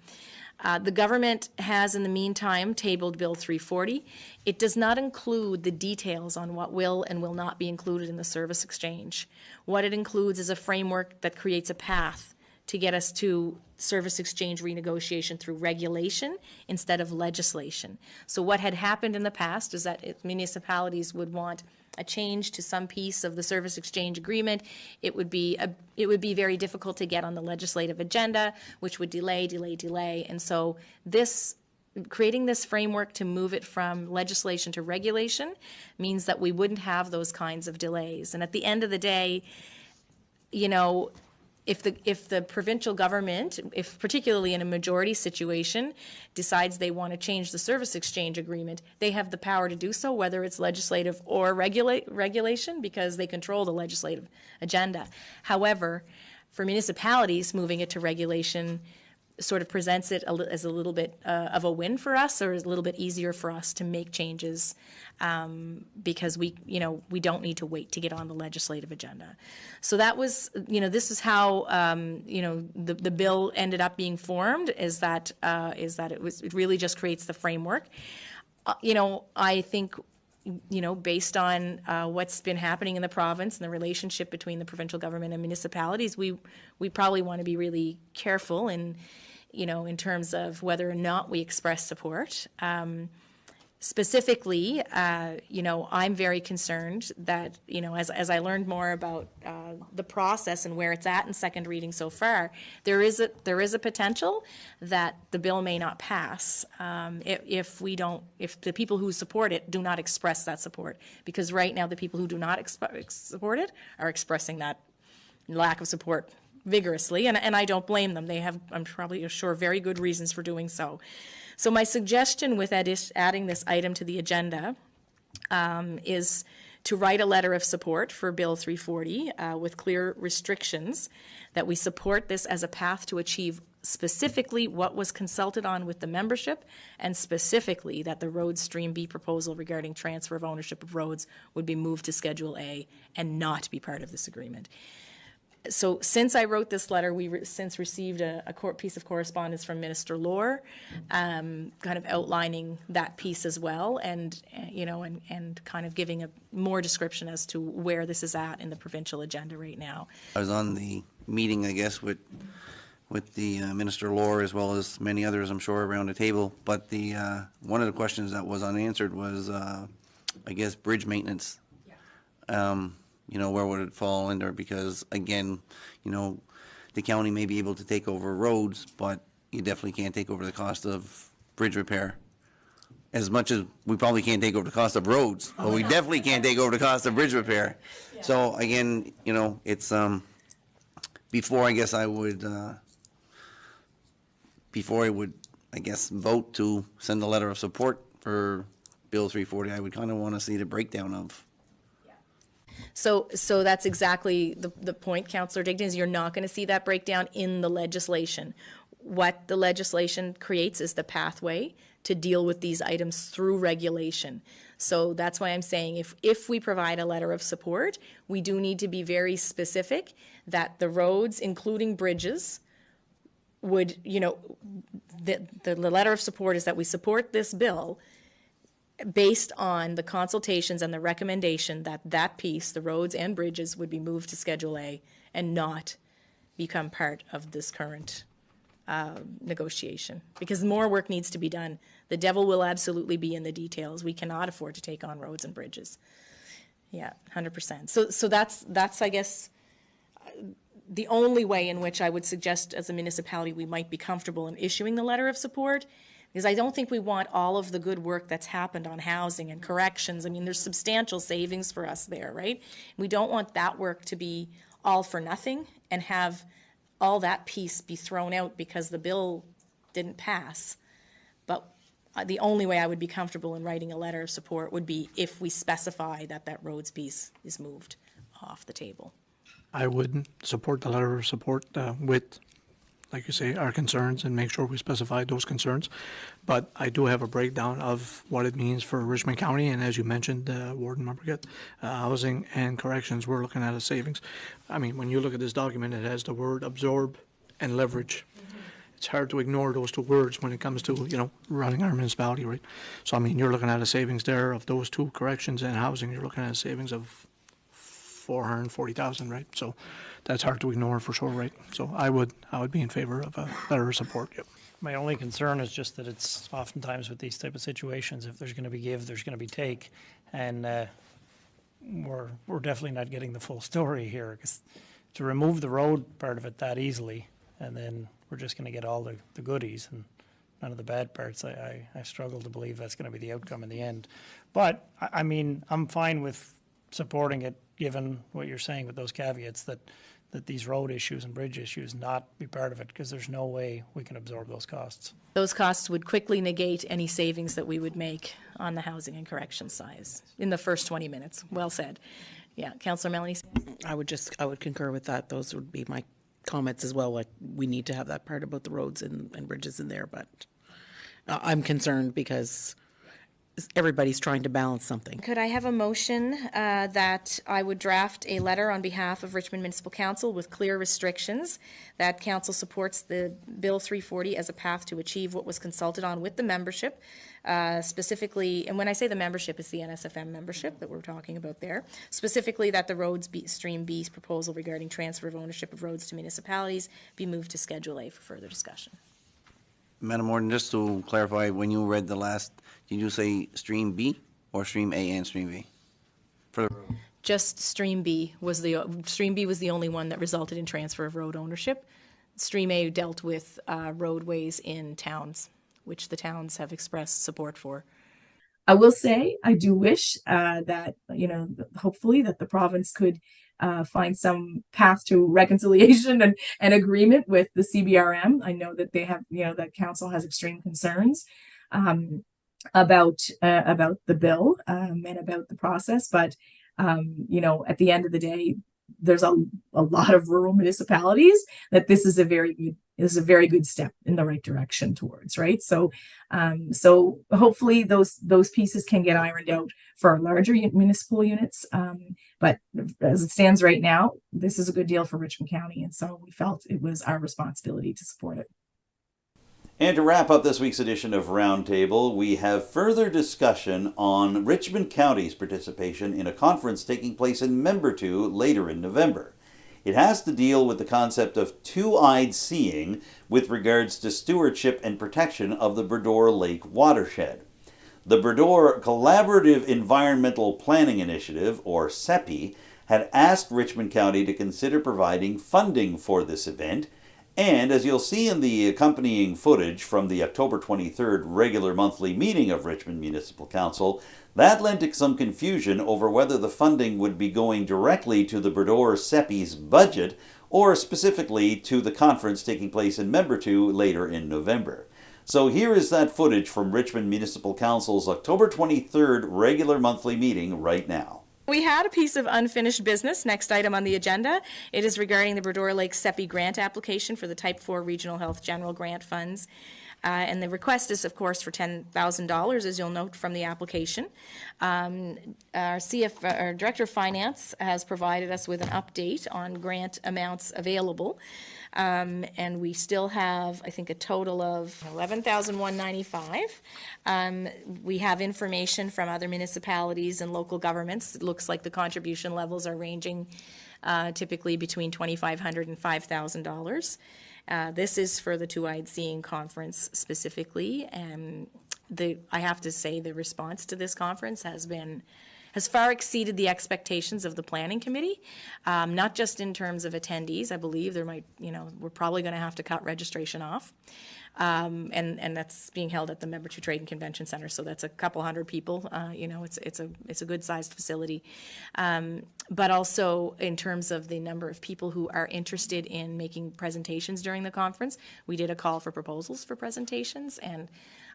The government has, in the meantime, tabled Bill 340. It does not include the details on what will and will not be included in the service exchange. What it includes is a framework that creates a path to get us to service exchange renegotiation through regulation instead of legislation. So what had happened in the past is that if municipalities would want a change to some piece of the service exchange agreement, it would be very difficult to get on the legislative agenda, which would delay. And so creating this framework to move it from legislation to regulation means that we wouldn't have those kinds of delays. And at the end of the day, you know, if the provincial government, if particularly in a majority situation, decides they want to change the service exchange agreement, they have the power to do so, whether it's legislative or regulation, because they control the legislative agenda. However, for municipalities, moving it to regulation sort of presents it as a little bit of a win for us, or is a little bit easier for us to make changes because we don't need to wait to get on the legislative agenda. So that was, this is how, the bill ended up being formed, is that it really just creates the framework. I think, based on what's been happening in the province and the relationship between the provincial government and municipalities, we probably want to be really careful in terms of whether or not we express support. Specifically, I'm very concerned that, as I learned more about the process and where it's at in second reading so far, there is a potential that the bill may not pass if the people who support it do not express that support. Because right now, the people who do not support it are expressing that lack of support vigorously, and I don't blame them. They have, I'm probably sure, very good reasons for doing so. So my suggestion with adding this item to the agenda is to write a letter of support for Bill 340 with clear restrictions that we support this as a path to achieve specifically what was consulted on with the membership, and specifically that the road stream B proposal regarding transfer of ownership of roads would be moved to Schedule A and not be part of this agreement. So since I wrote this letter, we've since received a piece of correspondence from Minister Lohr, kind of outlining that piece as well, and kind of giving a more description as to where this is at in the provincial agenda right now. I was on the meeting, I guess, with the Minister Lohr, as well as many others, I'm sure, around the table. But the one of the questions that was unanswered was, I guess, bridge maintenance. Yeah. Where would it fall under? Because, again, the county may be able to take over roads, but you definitely can't take over the cost of bridge repair. As much as we probably can't take over the cost of roads, but we definitely can't take over the cost of bridge repair. Yeah. So, again, it's, before I would, vote to send a letter of support for Bill 340, I would kind of want to see the breakdown of. So that's exactly the point, Councillor Digdon, is you're not going to see that breakdown in the legislation. What the legislation creates is the pathway to deal with these items through regulation. So that's why I'm saying if we provide a letter of support, we do need to be very specific that the roads, including bridges, would, the letter of support is that we support this bill based on the consultations and the recommendation that that piece, the roads and bridges, would be moved to Schedule A and not become part of this current negotiation. Because more work needs to be done. The devil will absolutely be in the details. We cannot afford to take on roads and bridges. Yeah, 100%. So that's I guess, the only way in which I would suggest as a municipality we might be comfortable in issuing the letter of support, because I don't think we want all of the good work that's happened on housing and corrections. I mean, there's substantial savings for us there, right? We don't want that work to be all for nothing and have all that piece be thrown out because the bill didn't pass. But the only way I would be comfortable in writing a letter of support would be if we specify that roads piece is moved off the table. I would support the letter of support with like you say, our concerns and make sure we specify those concerns. But I do have a breakdown of what it means for Richmond County, and as you mentioned, Warden Mombourquette, housing and corrections, we're looking at a savings. I mean, when you look at this document, it has the word absorb and leverage. It's hard to ignore those two words when it comes to, running our municipality, right? So, I mean, you're looking at a savings there of those two, corrections and housing, you're looking at a savings of 440,000, right? So that's hard to ignore for sure, right? So I would be in favor of a letter of support, yep. My only concern is just that it's oftentimes with these type of situations, if there's going to be give, there's going to be take, and we're definitely not getting the full story here, because to remove the road part of it that easily, and then we're just going to get all the goodies and none of the bad parts, I struggle to believe that's going to be the outcome in the end. But, I mean, I'm fine with supporting it, given what you're saying with those caveats, that these road issues and bridge issues not be part of it, because there's no way we can absorb those costs. Those costs would quickly negate any savings that we would make on the housing and correction size in the first 20 minutes. Well said. Yeah, Councillor Melanie? I would concur with that. Those would be my comments as well. Like, we need to have that part about the roads and bridges in there, but I'm concerned because everybody's trying to balance something. Could I have a motion that I would draft a letter on behalf of Richmond Municipal Council with clear restrictions, that Council supports the Bill 340 as a path to achieve what was consulted on with the membership, specifically, and when I say the membership, it's the NSFM membership that we're talking about there, specifically that the roads stream B's proposal regarding transfer of ownership of roads to municipalities be moved to Schedule A for further discussion. Madam Warden, just to clarify, when you read the last, did you say stream B or stream A and stream B? For the Just stream B was the only one that resulted in transfer of road ownership. Stream A dealt with roadways in towns, which the towns have expressed support for. I will say, I do wish that, hopefully that the province could find some path to reconciliation and agreement with the CBRM. I know that they have, that council has extreme concerns about the bill and about the process, but at the end of the day, there's a lot of rural municipalities that this is a very good step in the right direction towards, right? So hopefully those pieces can get ironed out for our larger municipal units. But as it stands right now, this is a good deal for Richmond County, and so we felt it was our responsibility to support it. And to wrap up this week's edition of Roundtable, we have further discussion on Richmond County's participation in a conference taking place in Membertou later in November. It has to deal with the concept of two-eyed seeing with regards to stewardship and protection of the Bredor Lake watershed. The Bredor Collaborative Environmental Planning Initiative, or CEPI, had asked Richmond County to consider providing funding for this event. And as you'll see in the accompanying footage from the October 23rd regular monthly meeting of Richmond Municipal Council, that led to some confusion over whether the funding would be going directly to the Bredor CEPI's budget or specifically to the conference taking place in Membertou later in November. So here is that footage from Richmond Municipal Council's October 23rd regular monthly meeting right now. We had a piece of unfinished business. Next item on the agenda. It is regarding the Bredor Lake CEPI grant application for the Type 4 Regional Health General Grant Funds. And the request is, of course, for $10,000, as you'll note from the application. Our Director of Finance has provided us with an update on grant amounts available. And we still have, I think, a total of $11,195. We have information from other municipalities and local governments. It looks like the contribution levels are ranging typically between $2,500 and $5,000. This is for the Two-Eyed Seeing Conference specifically, and I have to say the response to this conference has far exceeded the expectations of the planning committee, not just in terms of attendees. I believe we're probably going to have to cut registration off. And that's being held at the Membertou Trade and Convention Center, so that's a couple hundred people. It's a good-sized facility. But also in terms of the number of people who are interested in making presentations during the conference, we did a call for proposals for presentations, and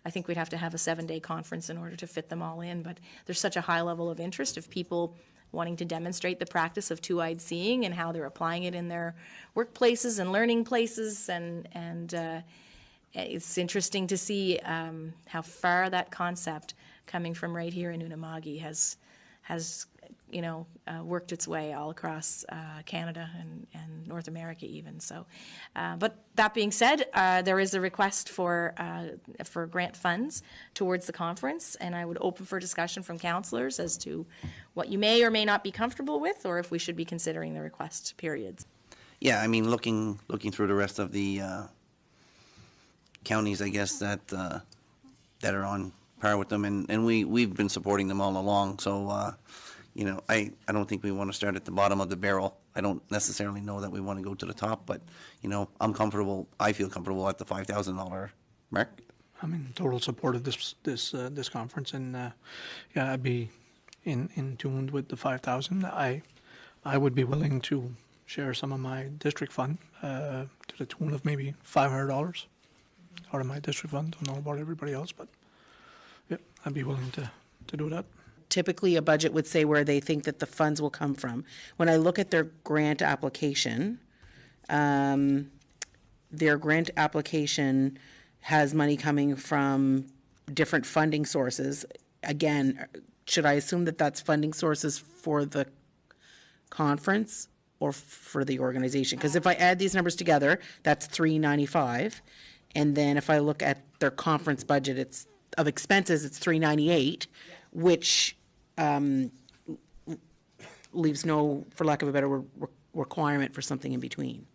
I think we'd have to have a 7-day conference in order to fit them all in. But there's such a high level of interest of people wanting to demonstrate the practice of two-eyed seeing and how they're applying it in their workplaces and learning places, and it's interesting to see how far that concept coming from right here in Unama'ki has worked its way all across Canada and North America even. So, but that being said, there is a request for grant funds towards the conference, and I would open for discussion from councillors as to what you may or may not be comfortable with, or if we should be considering the request periods. Yeah, I mean, looking through the rest of the counties, I guess, that are on par with them, and we've been supporting them all along. So, I don't think we want to start at the bottom of the barrel. I don't necessarily know that we want to go to the top, but I'm comfortable. I feel comfortable at the $5,000 mark. I'm in total support of this conference, and I'd be in tune with the 5,000. I would be willing to share some of my district fund to the tune of maybe $500 out of my district fund. Don't know about everybody else, but yeah, I'd be willing to do that. Typically, a budget would say where they think that the funds will come from. When I look at their grant application has money coming from different funding sources. Again, should I assume that that's funding sources for the conference or for the organization? Because if I add these numbers together, that's $395, and then if I look at their conference budget, it's of expenses, it's $398, which leaves no, for lack of a better requirement for something in between.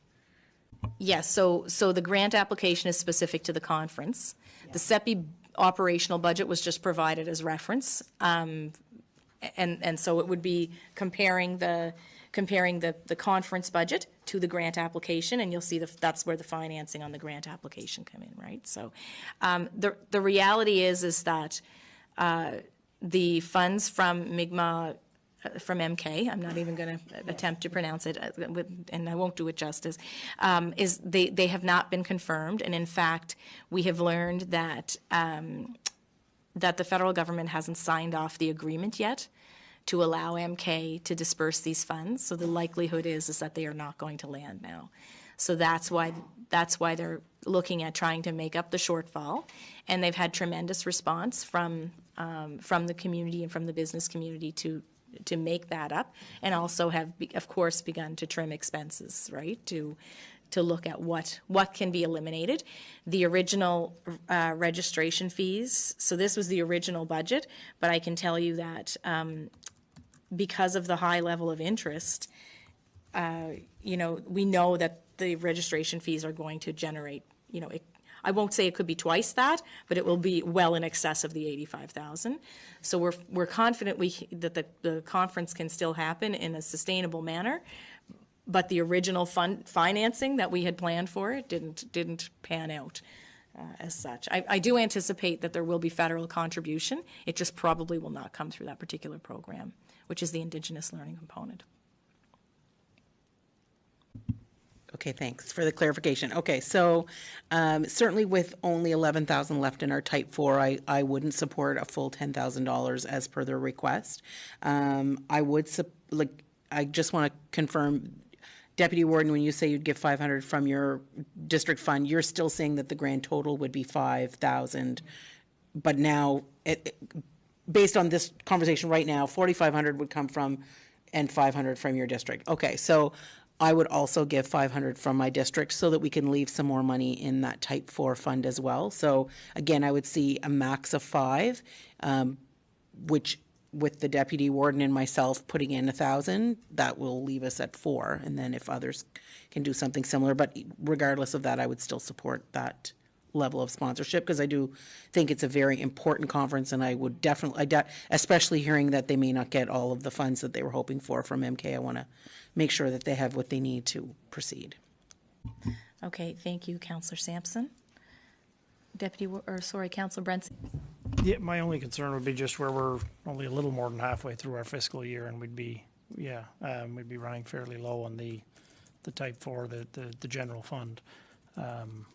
Yes, so the grant application is specific to the conference. Yeah. The CEPI operational budget was just provided as reference, and so it would be comparing the conference budget to the grant application, and you'll see that's where the financing on the grant application come in, right? So the reality is that the funds from Mi'kmaq, from MK, I'm not even going to attempt to pronounce it, and I won't do it justice, is they have not been confirmed, and in fact, we have learned that that the federal government hasn't signed off the agreement yet to allow MK to disperse these funds. So the likelihood is that they are not going to land now. So that's why they're looking at trying to make up the shortfall, and they've had tremendous response from the community and from the business community to make that up, and also have, of course, begun to trim expenses, right, to look at what can be eliminated. The original registration fees, so this was the original budget, but I can tell you that because of the high level of interest, we know that the registration fees are going to generate, I won't say it could be twice that, but it will be well in excess of the $85,000. So we're confident that the conference can still happen in a sustainable manner, but the original financing that we had planned for it didn't pan out as such. I do anticipate that there will be federal contribution. It just probably will not come through that particular program, which is the Indigenous learning component. Okay, thanks for the clarification. Okay, so certainly with only $11,000 left in our Type 4, I wouldn't support a full $10,000 as per their request. I just want to confirm, Deputy Warden, when you say you'd give $500 from your district fund, you're still saying that the grand total would be $5,000, but now, based on this conversation right now, $4,500 would come from, and $500 from your district. Okay, so I would also give $500 from my district so that we can leave some more money in that Type 4 fund as well. So again, I would see a max of $5, which with the Deputy Warden and myself putting in $1,000, that will leave us at $4. And then if others can do something similar, but regardless of that, I would still support that level of sponsorship, because I do think it's a very important conference, and I would definitely, especially hearing that they may not get all of the funds that they were hoping for from MK, I want to make sure that they have what they need to proceed. Okay, thank you, Councillor Samson. Councillor Brent. Yeah, my only concern would be just where we're only a little more than halfway through our fiscal year, and we'd be running fairly low on the Type 4, the general fund.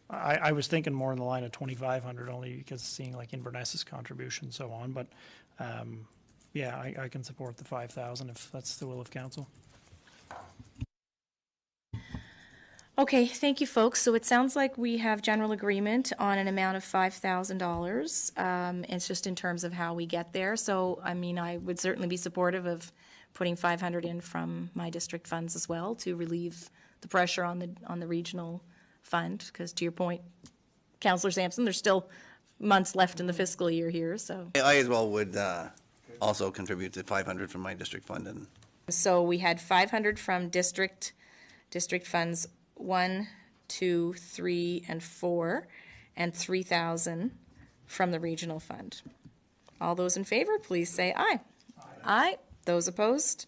I was thinking more in the line of $2,500, only because seeing like Inverness's contribution and so on, but yeah, I can support the 5,000 if that's the will of council. Okay, thank you, folks. So it sounds like we have general agreement on an amount of $5,000. It's just in terms of how we get there. So, I mean, I would certainly be supportive of putting 500 in from my district funds as well to relieve the pressure on the regional fund. Because to your point, Councillor Samson, there's still months left in the fiscal year here. So, I as well would also contribute to 500 from my district fund. And so we had 500 from district funds 1, 2, 3, and 4, and 3,000 from the regional fund. All those in favor, please say aye. Aye. Those opposed?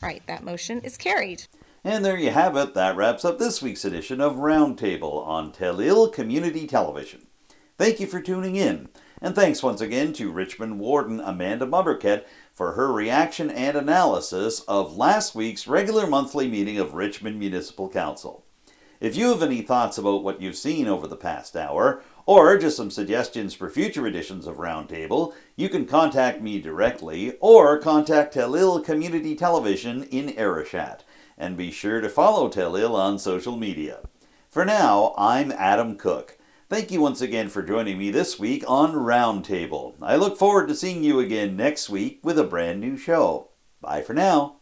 Right, that motion is carried. And there you have it. That wraps up this week's edition of Roundtable on Telil Community Television. Thank you for tuning in. And thanks once again to Richmond Warden Amanda Mombourquette for her reaction and analysis of last week's regular monthly meeting of Richmond Municipal Council. If you have any thoughts about what you've seen over the past hour, or just some suggestions for future editions of Roundtable, you can contact me directly or contact Telil Community Television in Arishat. And be sure to follow Telil on social media. For now, I'm Adam Cook. Thank you once again for joining me this week on Roundtable. I look forward to seeing you again next week with a brand new show. Bye for now.